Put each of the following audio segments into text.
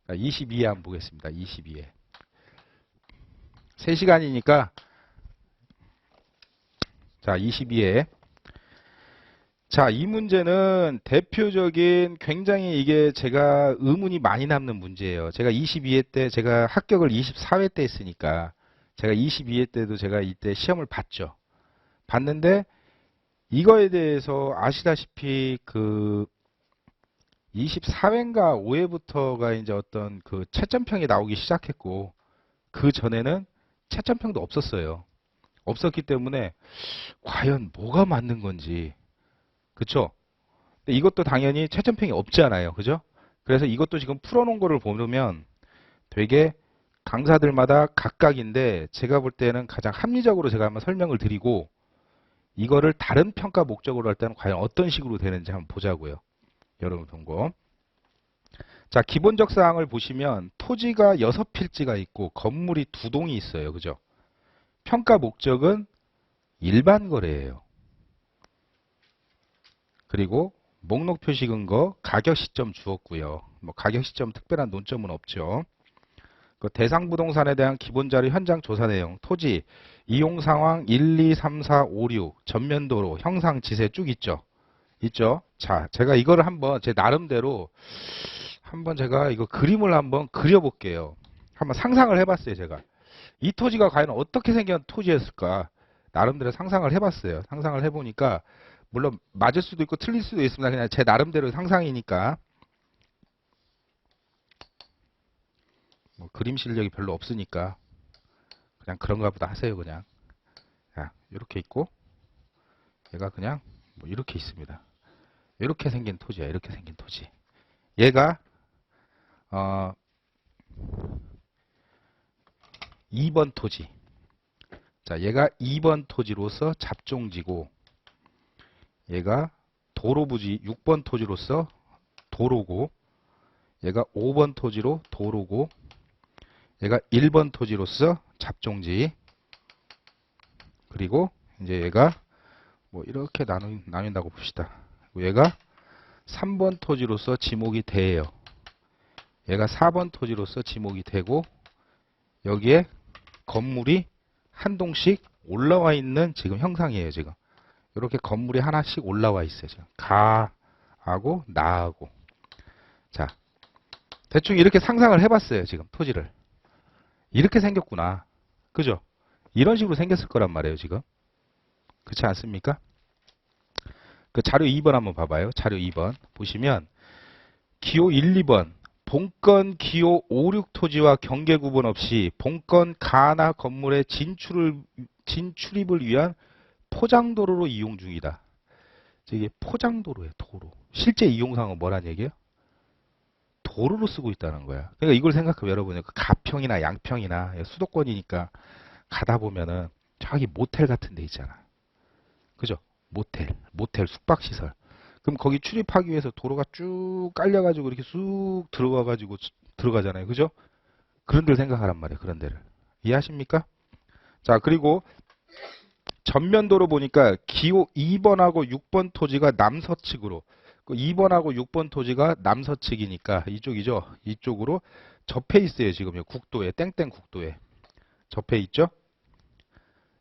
자, 22회 한번 보겠습니다. 22회. 3시간이니까 자, 22회. 자, 이 문제는 대표적인 굉장히 이게 제가 의문이 많이 남는 문제예요. 제가 22회 때 제가 합격을 24회 때 했으니까 제가 22회 때도 제가 이때 시험을 봤죠. 봤는데 이거에 대해서 아시다시피 그 24회인가 5회부터가 이제 어떤 그 채점평이 나오기 시작했고 그 전에는 채점평도 없었어요. 없었기 때문에 과연 뭐가 맞는 건지, 그쵸? 근데 이것도 당연히 채점평이 없잖아요. 그죠? 그래서 이것도 지금 풀어놓은 거를 보면 되게 강사들마다 각각인데 제가 볼 때는 가장 합리적으로 제가 한번 설명을 드리고 이거를 다른 평가 목적으로 할 때는 과연 어떤 식으로 되는지 한번 보자고요. 여러분 본 거. 자, 기본적 사항을 보시면 토지가 6필지가 있고 건물이 2동이 있어요. 그죠? 평가 목적은 일반 거래예요. 그리고 목록 표시 근거, 가격 시점 주었고요. 뭐 가격 시점 특별한 논점은 없죠. 그 대상 부동산에 대한 기본 자료 현장 조사 내용, 토지, 이용 상황 1, 2, 3, 4, 5, 6, 전면도로, 형상 지세 쭉 있죠. 있죠. 자, 제가 이거를 한번 제 나름대로 한번 제가 이거 그림을 한번 그려볼게요. 한번 상상을 해봤어요, 제가. 이 토지가 과연 어떻게 생긴 토지였을까? 나름대로 상상을 해봤어요. 상상을 해보니까 물론 맞을 수도 있고 틀릴 수도 있습니다. 그냥 제 나름대로 상상이니까. 뭐 그림 실력이 별로 없으니까 그냥 그런가 보다 하세요. 그냥. 자, 이렇게 있고 얘가 그냥 뭐 이렇게 있습니다. 이렇게 생긴 토지야. 이렇게 생긴 토지. 얘가 2번 토지. 자, 얘가 2번 토지로서 잡종지고 얘가 도로부지 6번 토지로서 도로고 얘가 5번 토지로 도로고 얘가 1번 토지로서 잡종지. 그리고 이제 얘가 뭐 이렇게 나눈다고 봅시다. 얘가 3번 토지로서 지목이 돼요. 얘가 4번 토지로서 지목이 되고 여기에 건물이 한 동씩 올라와 있는 지금 형상이에요. 지금 이렇게 건물이 하나씩 올라와 있어요. 지금 가하고 나하고. 자, 대충 이렇게 상상을 해봤어요. 지금 토지를 이렇게 생겼구나. 그죠? 이런 식으로 생겼을 거란 말이에요. 지금 그렇지 않습니까? 그 자료 2번 한번 봐봐요. 자료 2번 보시면 기호 1, 2번 본건 기호 5, 6 토지와 경계 구분 없이 본건 가나 건물의 진출입을 위한 포장도로로 이용 중이다. 이게 포장도로예요. 도로. 실제 이용상은 뭐란 얘기예요? 도로로 쓰고 있다는 거야. 그러니까 이걸 생각하면 여러분 그 가평이나 양평이나 수도권이니까 가다 보면은 저기 모텔 같은 데 있잖아. 그죠? 모텔 숙박시설. 그럼 거기 출입하기 위해서 도로가 쭉 깔려가지고 이렇게 쑥 들어가가지고 들어가잖아요. 그죠? 그런 데를 생각하란 말이에요. 그런 데를. 이해하십니까? 자, 그리고 전면도로 보니까 기호 2번하고 6번 토지가 남서측으로 2번하고 6번 토지가 남서측이니까 이쪽이죠. 이쪽으로 접해 있어요. 지금 국도에 땡땡 국도에 접해 있죠.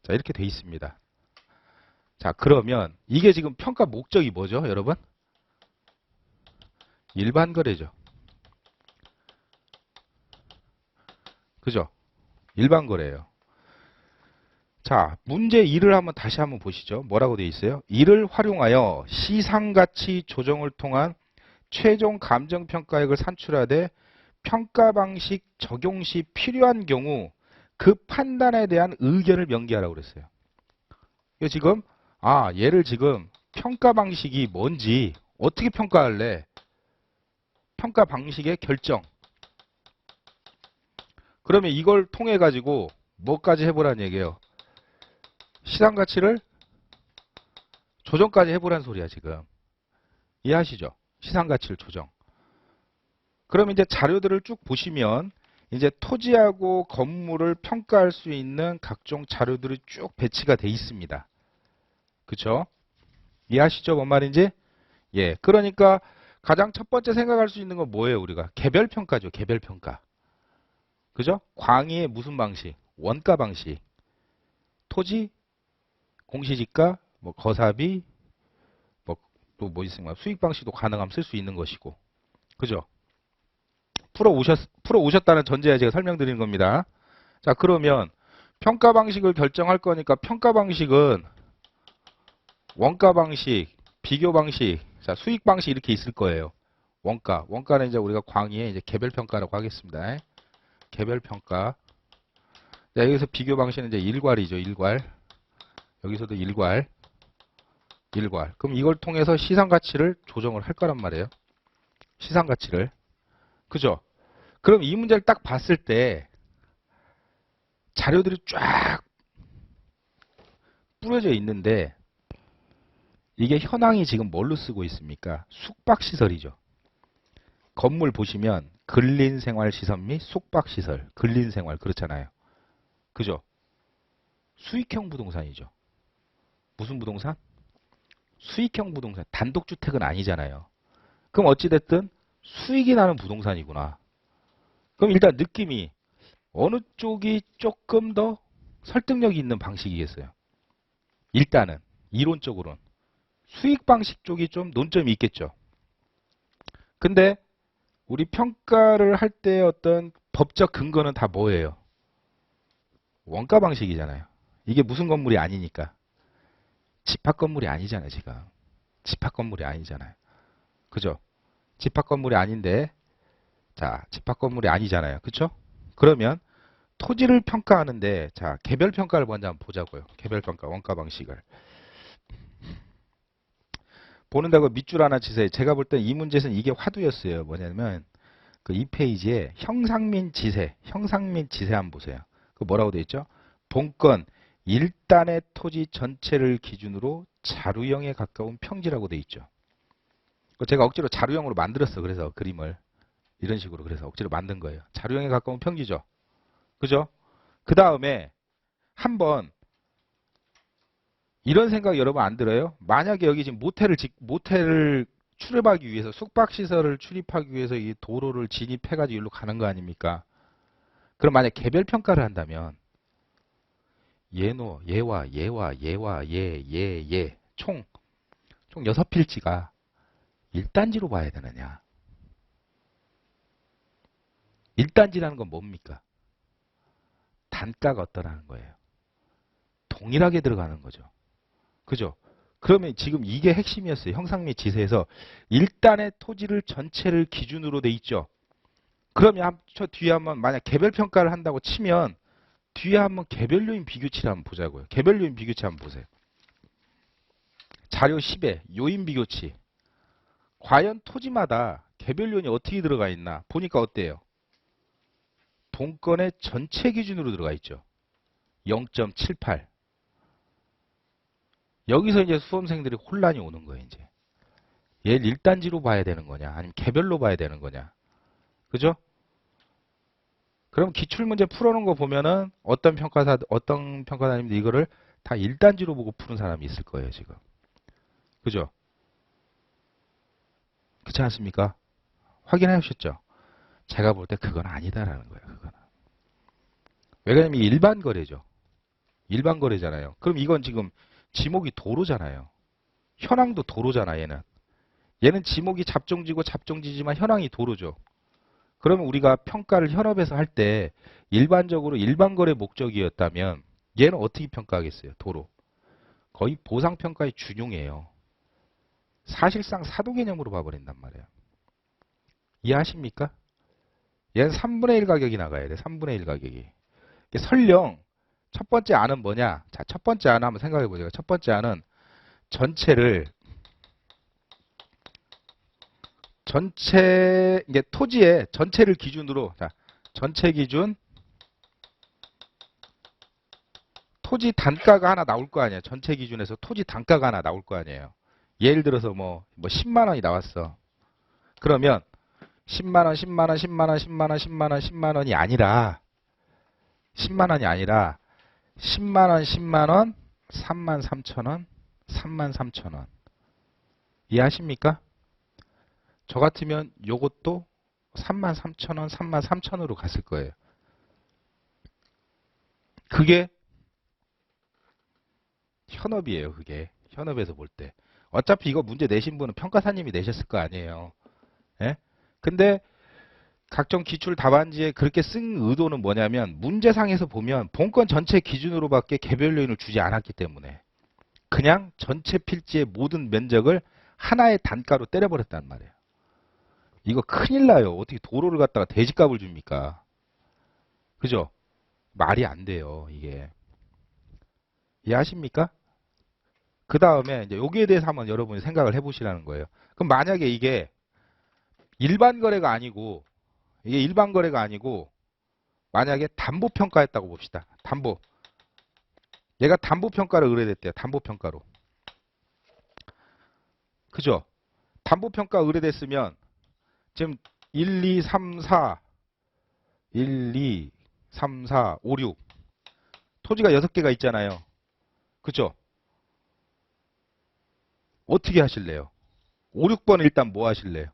자, 이렇게 돼 있습니다. 자, 그러면 이게 지금 평가 목적이 뭐죠, 여러분? 일반 거래죠. 그죠? 일반 거래예요. 자, 문제 2를 한번 다시 한번 보시죠. 뭐라고 되어 있어요? 이를 활용하여 시상가치 조정을 통한 최종 감정평가액을 산출하되 평가 방식 적용 시 필요한 경우 그 판단에 대한 의견을 명기하라고 그랬어요. 이거 지금 얘를 지금 평가 방식이 뭔지 어떻게 평가할래? 평가 방식의 결정. 그러면 이걸 통해 가지고 뭐까지 해보라는 얘기예요? 시장 가치를 조정까지 해보라는 소리야 지금. 이해하시죠? 시장 가치를 조정. 그럼 이제 자료들을 쭉 보시면 이제 토지하고 건물을 평가할 수 있는 각종 자료들이 쭉 배치가 돼 있습니다. 그쵸? 이해하시죠? 뭔 말인지? 예. 그러니까 가장 첫 번째 생각할 수 있는 건 뭐예요, 우리가? 개별평가죠, 개별평가. 그죠? 광의의 무슨 방식? 원가 방식. 토지, 공시지가, 뭐 거사비, 뭐 또 뭐 있습니까? 수익 방식도 가능하면 쓸 수 있는 것이고. 그죠? 풀어 오셨다는 전제에 제가 설명드리는 겁니다. 자, 그러면 평가 방식을 결정할 거니까 평가 방식은 원가 방식, 비교 방식, 자, 수익 방식 이렇게 있을 거예요. 원가는 이제 우리가 광의의 이제 개별평가라고 하겠습니다. 개별평가. 자, 여기서 비교 방식은 이제 일괄이죠, 일괄. 여기서도 일괄. 그럼 이걸 통해서 시장 가치를 조정을 할 거란 말이에요. 시장 가치를. 그죠? 그럼 이 문제를 딱 봤을 때 자료들이 쫙 뿌려져 있는데 이게 현황이 지금 뭘로 쓰고 있습니까? 숙박시설이죠. 건물 보시면 근린생활시설 및 숙박시설, 근린생활 그렇잖아요. 그죠? 수익형 부동산이죠. 무슨 부동산? 수익형 부동산. 단독주택은 아니잖아요. 그럼 어찌됐든 수익이 나는 부동산이구나. 그럼 일단 느낌이 어느 쪽이 조금 더 설득력이 있는 방식이겠어요? 일단은 이론적으로는 수익 방식 쪽이 좀 논점이 있겠죠. 근데 우리 평가를 할 때 어떤 법적 근거는 다 뭐예요? 원가 방식이잖아요. 이게 무슨 건물이 아니니까. 집합 건물이 아니잖아요, 지금. 집합 건물이 아니잖아요. 그죠? 집합 건물이 아닌데, 자, 집합 건물이 아니잖아요. 그쵸? 그러면 토지를 평가하는데, 자, 개별 평가를 먼저 한번 보자고요. 개별 평가, 원가 방식을. 보는다고 밑줄 하나 치세요. 제가 볼 때 이 문제에서는 이게 화두였어요. 뭐냐면, 그 2페이지에 형상 및 지세 한번 보세요. 그 뭐라고 되어 있죠? 본건 1단의 토지 전체를 기준으로 자루형에 가까운 평지라고 되어 있죠. 제가 억지로 자루형으로 만들었어. 그래서 그림을 이런 식으로 그래서 억지로 만든 거예요. 자루형에 가까운 평지죠. 그죠? 그 다음에 한번 이런 생각 여러분 안 들어요? 만약에 여기 지금 모텔을 출입하기 위해서 숙박시설을 출입하기 위해서 이 도로를 진입해가지고 일로 가는 거 아닙니까? 그럼 만약 개별 평가를 한다면 얘와 얘 총 6필지가 1단지로 봐야 되느냐? 1단지라는 건 뭡니까? 단가가 어떠라는 거예요. 동일하게 들어가는 거죠. 그죠? 그러면 지금 이게 핵심이었어요. 형상 및 지세에서 1단의 토지를 전체를 기준으로 돼 있죠. 그러면 저 뒤에 한번 만약 개별 평가를 한다고 치면 뒤에 한번 개별 요인 비교치를 한번 보자고요. 개별 요인 비교치 한번 보세요. 자료 10에 요인 비교치. 과연 토지마다 개별 요인이 어떻게 들어가 있나 보니까 어때요? 본건의 전체 기준으로 들어가 있죠. 0.78. 여기서 이제 수험생들이 혼란이 오는 거예요, 이제. 얘를 1단지로 봐야 되는 거냐, 아니면 개별로 봐야 되는 거냐. 그죠? 그럼 기출문제 풀어놓은 거 보면은 어떤 평가사님들 이거를 다 1단지로 보고 푸는 사람이 있을 거예요, 지금. 그죠? 그렇지 않습니까? 확인하셨죠? 제가 볼 때 그건 아니다라는 거예요, 그거는. 왜냐면 이게 일반 거래죠. 일반 거래잖아요. 그럼 이건 지금 지목이 도로잖아요. 현황도 도로잖아, 얘는. 얘는 지목이 잡종지고 잡종지지만 현황이 도로죠. 그러면 우리가 평가를 현업에서 할 때 일반적으로 일반거래 목적이었다면 얘는 어떻게 평가하겠어요? 도로. 거의 보상평가의 준용이에요. 사실상 사도개념으로 봐버린단 말이에요. 이해하십니까? 얘는 3분의 1 가격이 나가야 돼. 3분의 1 가격이. 설령 첫 번째 안은 뭐냐? 자, 첫 번째 안 한번 생각해 보세요. 첫 번째 안은 이게 토지의 전체를 기준으로, 자, 전체 기준, 토지 단가가 하나 나올 거 아니에요. 전체 기준에서 토지 단가가 하나 나올 거 아니에요. 예를 들어서 뭐 10만 원이 나왔어. 그러면 10만 원, 10만 원, 10만 원, 10만 원, 10만 원, 10만 원이 아니라 10만 원이 아니라 10만 원, 10만 원, 3만 3천 원, 3만 3천 원. 이해하십니까? 저 같으면 요것도 33,000원, 33,000원으로 갔을 거예요. 그게 현업이에요. 그게 현업에서 볼 때. 어차피 이거 문제 내신 분은 평가사님이 내셨을 거 아니에요. 예? 근데 각종 기출 답안지에 그렇게 쓴 의도는 뭐냐면 문제상에서 보면 본건 전체 기준으로밖에 개별 요인을 주지 않았기 때문에 그냥 전체 필지의 모든 면적을 하나의 단가로 때려버렸단 말이에요. 이거 큰일 나요. 어떻게 도로를 갖다가 대지값을 줍니까? 그죠? 말이 안 돼요. 이게. 이해하십니까? 그 다음에 이제 여기에 대해서 한번 여러분이 생각을 해보시라는 거예요. 그럼 만약에 이게 일반 거래가 아니고 이게 일반 거래가 아니고 만약에 담보 평가했다고 봅시다. 담보. 얘가 담보 평가를 의뢰됐대요. 담보 평가로. 그죠? 담보 평가 의뢰됐으면 지금 1, 2, 3, 4 1, 2, 3, 4, 5, 6 토지가 6개가 있잖아요. 그죠? 어떻게 하실래요? 5, 6번 일단 뭐 하실래요?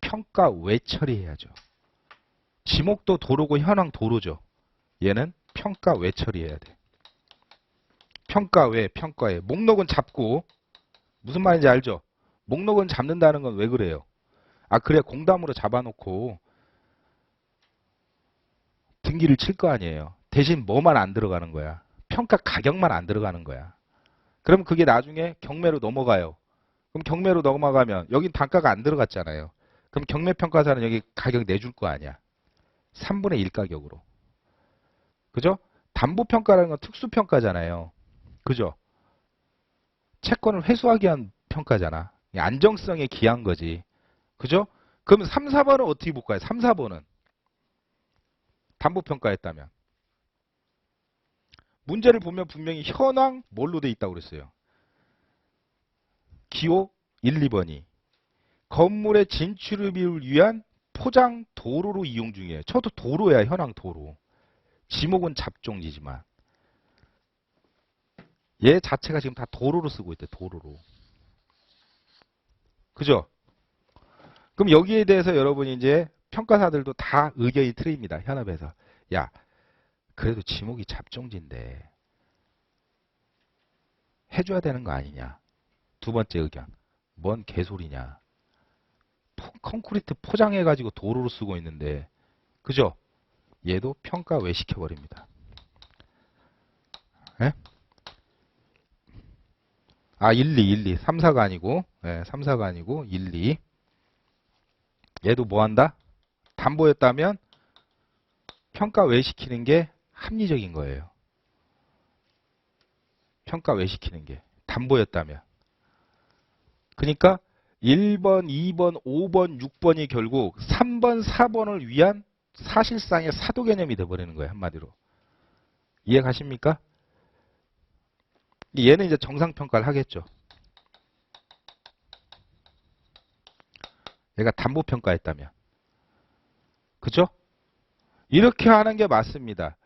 평가 외 처리해야죠. 지목도 도로고 현황 도로죠. 얘는 평가 외 처리해야 돼. 평가 외, 평가에. 목록은 잡고 무슨 말인지 알죠? 목록은 잡는다는 건 왜 그래요? 아 그래 공담으로 잡아놓고 등기를 칠 거 아니에요. 대신 뭐만 안 들어가는 거야? 평가 가격만 안 들어가는 거야. 그럼 그게 나중에 경매로 넘어가요. 그럼 경매로 넘어가면 여긴 단가가 안 들어갔잖아요. 그럼 경매평가사는 여기 가격 내줄 거 아니야. 3분의 1 가격으로. 그죠? 담보평가라는 건 특수평가잖아요. 그죠? 채권을 회수하기 위한 평가잖아. 안정성에 기한 거지. 그죠? 그럼 3, 4번은 어떻게 볼까요? 3, 4번은. 담보평가했다면. 문제를 보면 분명히 현황 뭘로 돼 있다고 그랬어요. 기호 1, 2번이. 건물의 진출을 위한 포장 도로로 이용 중이에요. 저도 도로야 현황 도로. 지목은 잡종지지만. 얘 자체가 지금 다 도로로 쓰고 있대. 도로로. 그죠? 그럼 여기에 대해서 여러분이 이제 평가사들도 다 의견이 틀립니다. 현업에서. 야 그래도 지목이 잡종지인데 해줘야 되는 거 아니냐. 두 번째 의견. 뭔 개소리냐. 콘크리트 포장해가지고 도로로 쓰고 있는데 그죠? 얘도 평가 외 시켜버립니다. 예? 아 1, 2, 1, 2. 3, 4가 아니고 3, 4가 아니고 1, 2. 얘도 뭐한다? 담보였다면 평가 외 시키는 게 합리적인 거예요. 평가 외 시키는 게 담보였다면. 그러니까 1번, 2번, 5번, 6번이 결국 3번, 4번을 위한 사실상의 사도 개념이 돼버리는 거예요. 한마디로. 이해 가십니까? 얘는 이제 정상평가를 하겠죠. 얘가 담보평가했다면. 그죠? 이렇게 하는 게 맞습니다.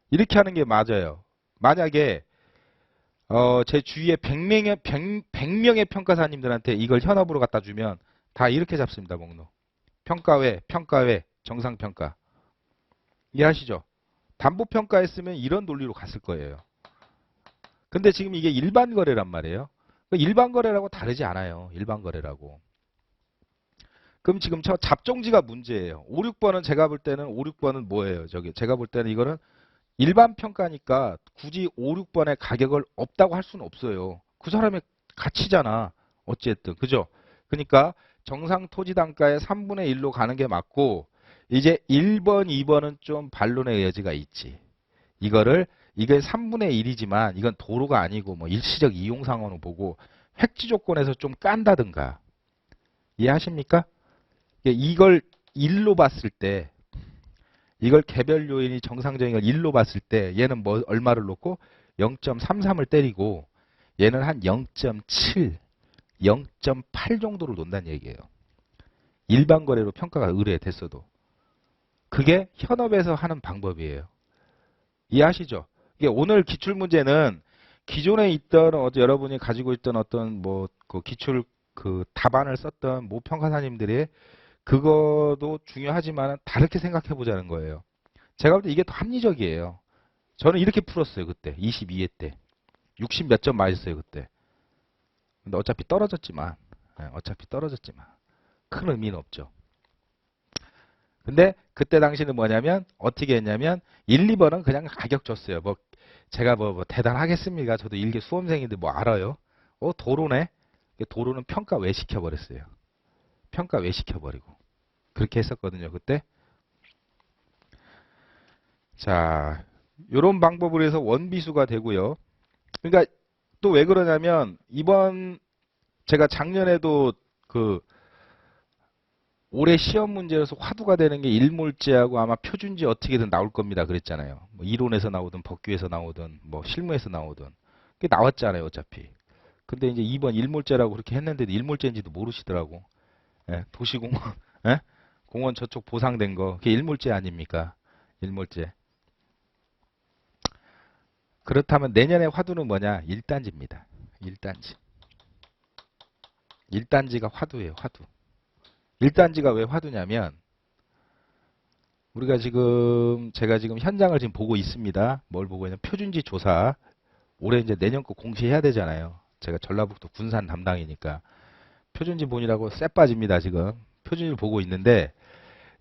이렇게 하는 게 맞아요. 만약에 제 주위에 100명의 평가사님들한테 이걸 현업으로 갖다 주면 다 이렇게 잡습니다. 목록. 평가외, 평가외, 정상평가. 이해하시죠? 담보평가했으면 이런 논리로 갔을 거예요. 근데 지금 이게 일반 거래란 말이에요. 일반 거래라고 다르지 않아요. 일반 거래라고. 그럼 지금 저 잡종지가 문제예요. 5, 6번은 제가 볼 때는 5, 6번은 뭐예요? 제가 볼 때는 이거는 일반 평가니까 굳이 5, 6번의 가격을 없다고 할 수는 없어요. 그 사람의 가치잖아. 어쨌든. 그죠? 그러니까 정상 토지 단가의 3분의 1로 가는 게 맞고 이제 1번, 2번은 좀 반론의 여지가 있지. 이게 3분의 1이지만 이건 도로가 아니고 뭐 일시적 이용 상황으로 보고 획지 조건에서 좀 깐다든가. 이해하십니까? 이걸 1로 봤을 때 이걸 개별 요인이 정상적인 걸 1로 봤을 때 얘는 뭐 얼마를 놓고 0.33을 때리고 얘는 한 0.7, 0.8 정도를 놓는다는 얘기예요. 일반 거래로 평가가 의뢰됐어도. 그게 현업에서 하는 방법이에요. 이해하시죠? 이게 오늘 기출문제는 기존에 있던 여러분이 가지고 있던 어떤 뭐 그 기출 그 답안을 썼던 모 평가사님들의 그거도 중요하지만 다르게 생각해 보자는 거예요. 제가 볼 때 이게 더 합리적이에요. 저는 이렇게 풀었어요. 그때 22회 때 60 몇 점 맞았어요. 그때. 근데 어차피 떨어졌지만 큰 의미는 없죠. 근데 그때 당시는 뭐냐면 어떻게 했냐면 1, 2번은 그냥 가격 줬어요. 뭐 제가 뭐 대단하겠습니까? 저도 일개 수험생인데 뭐 알아요? 도로네? 도로는 평가 왜 시켜버렸어요. 평가 왜 시켜버리고. 그렇게 했었거든요. 그때. 자, 요런 방법으로 해서 원비수가 되고요. 그러니까 또 왜 그러냐면 이번 제가 작년에도 그 올해 시험 문제로서 화두가 되는 게 일몰제하고 아마 표준지 어떻게든 나올 겁니다. 그랬잖아요. 뭐 이론에서 나오든 법규에서 나오든 뭐 실무에서 나오든 그게 나왔잖아요. 어차피. 근데 이제 2번 일몰제라고 그렇게 했는데도 일몰제인지도 모르시더라고. 예, 도시공원, 예? 공원 저쪽 보상된 거 그게 일몰제 아닙니까? 일몰제. 그렇다면 내년의 화두는 뭐냐? 1단지입니다. 1단지. 1단지가 화두예요. 화두. 1단지가 왜 화두냐면 우리가 지금 제가 지금 현장을 지금 보고 있습니다. 뭘 보고 있냐면 표준지 조사. 올해 이제 내년 거 공시해야 되잖아요. 제가 전라북도 군산 담당이니까 표준지 본이라고 쎄 빠집니다. 지금 표준지를 보고 있는데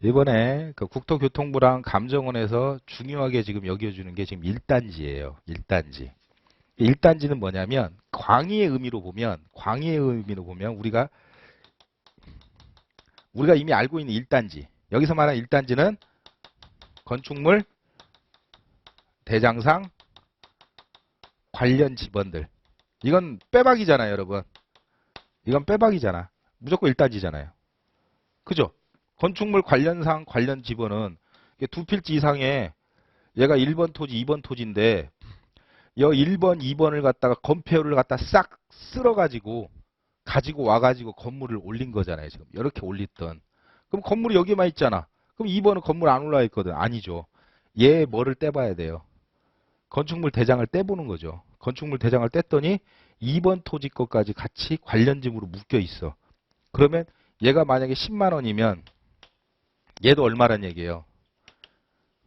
이번에 그 국토교통부랑 감정원에서 중요하게 지금 여겨주는 게 지금 1단지예요. 1단지. 1단지는 뭐냐면 광의의 의미로 보면 우리가 이미 알고 있는 1단지. 여기서 말하는 1단지는 건축물, 대장상, 관련 지번들. 이건 빼박이잖아요, 여러분. 이건 빼박이잖아. 무조건 1단지잖아요. 그죠? 건축물 관련상, 관련 지번은 두 필지 이상의 얘가 1번 토지, 2번 토지인데 여 1번, 2번을 갖다가 건폐율을 갖다 싹 쓸어가지고 가지고 와가지고 건물을 올린 거잖아요. 지금 이렇게 올렸던. 그럼 건물이 여기만 있잖아. 그럼 2번은 건물 안 올라와 있거든. 아니죠. 얘 뭐를 떼봐야 돼요. 건축물 대장을 떼보는 거죠. 건축물 대장을 뗐더니 2번 토지 것까지 같이 관련짐으로 묶여 있어. 그러면 얘가 만약에 10만 원이면 얘도 얼마란 얘기예요?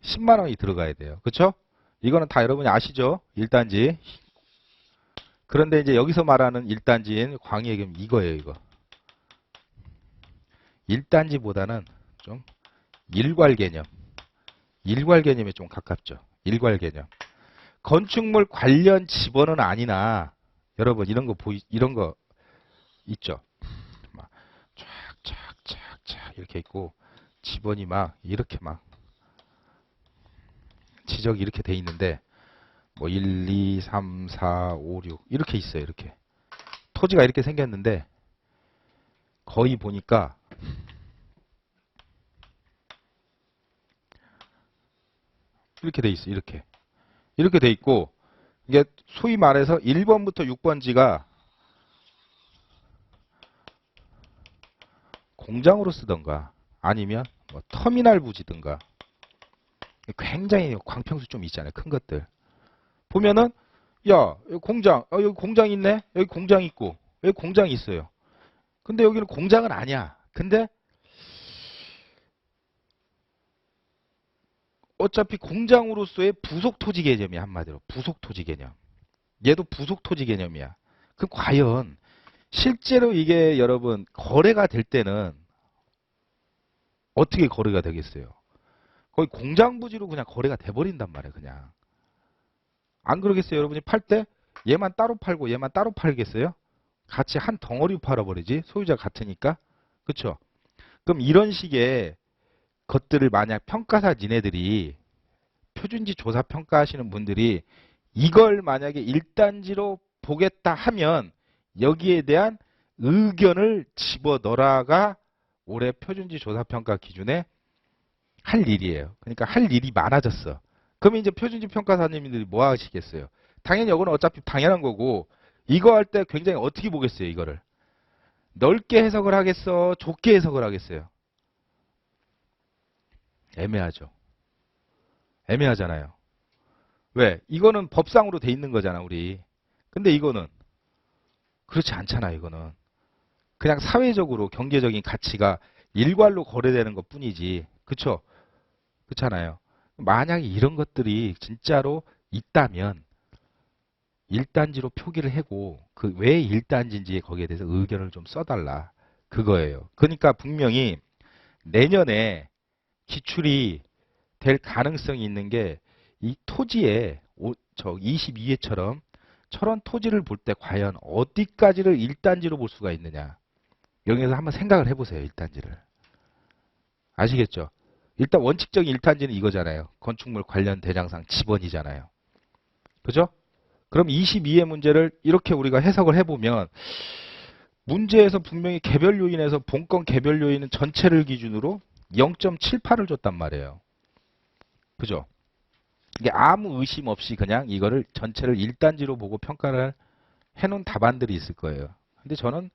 10만 원이 들어가야 돼요. 그렇죠? 이거는 다 여러분이 아시죠? 1단지. 그런데 이제 여기서 말하는 1단지인 광의예금 이거예요, 이거. 1단지보다는 좀 일괄 개념. 일괄 개념에 좀 가깝죠. 일괄 개념. 건축물 관련 지번은 아니나 여러분 이런 거 있죠. 막 쫙쫙쫙쫙 이렇게 있고 지번이 막 이렇게 막 지적이 이렇게 돼 있는데 뭐 1, 2, 3, 4, 5, 6 이렇게 있어요. 이렇게. 토지가 이렇게 생겼는데 거의 보니까 이렇게 돼 있어. 이렇게. 이렇게 돼 있고 이게 소위 말해서 1번부터 6번지가 공장으로 쓰던가 아니면 뭐 터미널 부지든가 굉장히 광평수 좀 있잖아요. 큰 것들. 보면은 야 여기 공장 여기 공장 있네. 여기 공장 있고 여기 공장이 있어요. 근데 여기는 공장은 아니야. 근데 어차피 공장으로서의 부속 토지 개념이 한마디로 부속 토지 개념. 얘도 부속 토지 개념이야. 그 과연 실제로 이게 여러분 거래가 될 때는 어떻게 거래가 되겠어요? 거의 공장 부지로 그냥 거래가 돼버린단 말이에요. 그냥. 안 그러겠어요? 여러분이 팔 때 얘만 따로 팔고 얘만 따로 팔겠어요? 같이 한 덩어리 팔아버리지. 소유자 같으니까. 그쵸? 그럼 이런 식의 것들을 만약 평가사 니네들이 표준지 조사 평가하시는 분들이 이걸 만약에 1단지로 보겠다 하면 여기에 대한 의견을 집어넣어라가 올해 표준지 조사 평가 기준에 할 일이에요. 그러니까 할 일이 많아졌어. 그러면 이제 표준지 평가사님들이 뭐 하시겠어요? 당연히 이거는 어차피 당연한 거고 이거 할 때 굉장히 어떻게 보겠어요, 이거를? 넓게 해석을 하겠어? 좁게 해석을 하겠어요? 애매하죠. 애매하잖아요. 왜? 이거는 법상으로 돼 있는 거잖아, 우리. 근데 이거는 그렇지 않잖아, 이거는. 그냥 사회적으로 경제적인 가치가 일괄로 거래되는 것 뿐이지. 그쵸? 그렇잖아요. 만약에 이런 것들이 진짜로 있다면 1단지로 표기를 하고 그 왜 1단지인지 거기에 대해서 의견을 좀 써달라. 그거예요. 그러니까 분명히 내년에 기출이 될 가능성이 있는 게 이 토지에 저 22회처럼 저런 토지를 볼 때 과연 어디까지를 1단지로 볼 수가 있느냐. 여기서 한번 생각을 해보세요. 1단지를. 아시겠죠? 일단 원칙적인 1단지는 이거잖아요. 건축물 관련 대장상 지번이잖아요. 그죠? 그럼 22의 문제를 이렇게 우리가 해석을 해보면 문제에서 분명히 개별 요인에서 본건 개별 요인은 전체를 기준으로 0.78을 줬단 말이에요. 그죠? 이게 아무 의심 없이 그냥 이거를 전체를 1단지로 보고 평가를 해놓은 답안들이 있을 거예요. 근데 저는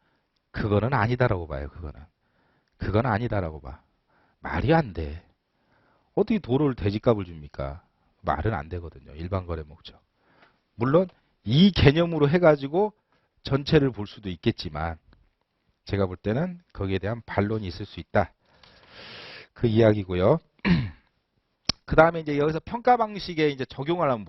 그거는 아니다라고 봐요. 그건 아니다라고 봐. 말이 안 돼. 어떻게 도로를 대지값을 줍니까? 말은 안 되거든요. 일반 거래 목적. 물론 이 개념으로 해가지고 전체를 볼 수도 있겠지만 제가 볼 때는 거기에 대한 반론이 있을 수 있다. 그 이야기고요. 그 다음에 이제 여기서 평가 방식에 이제 적용을 한번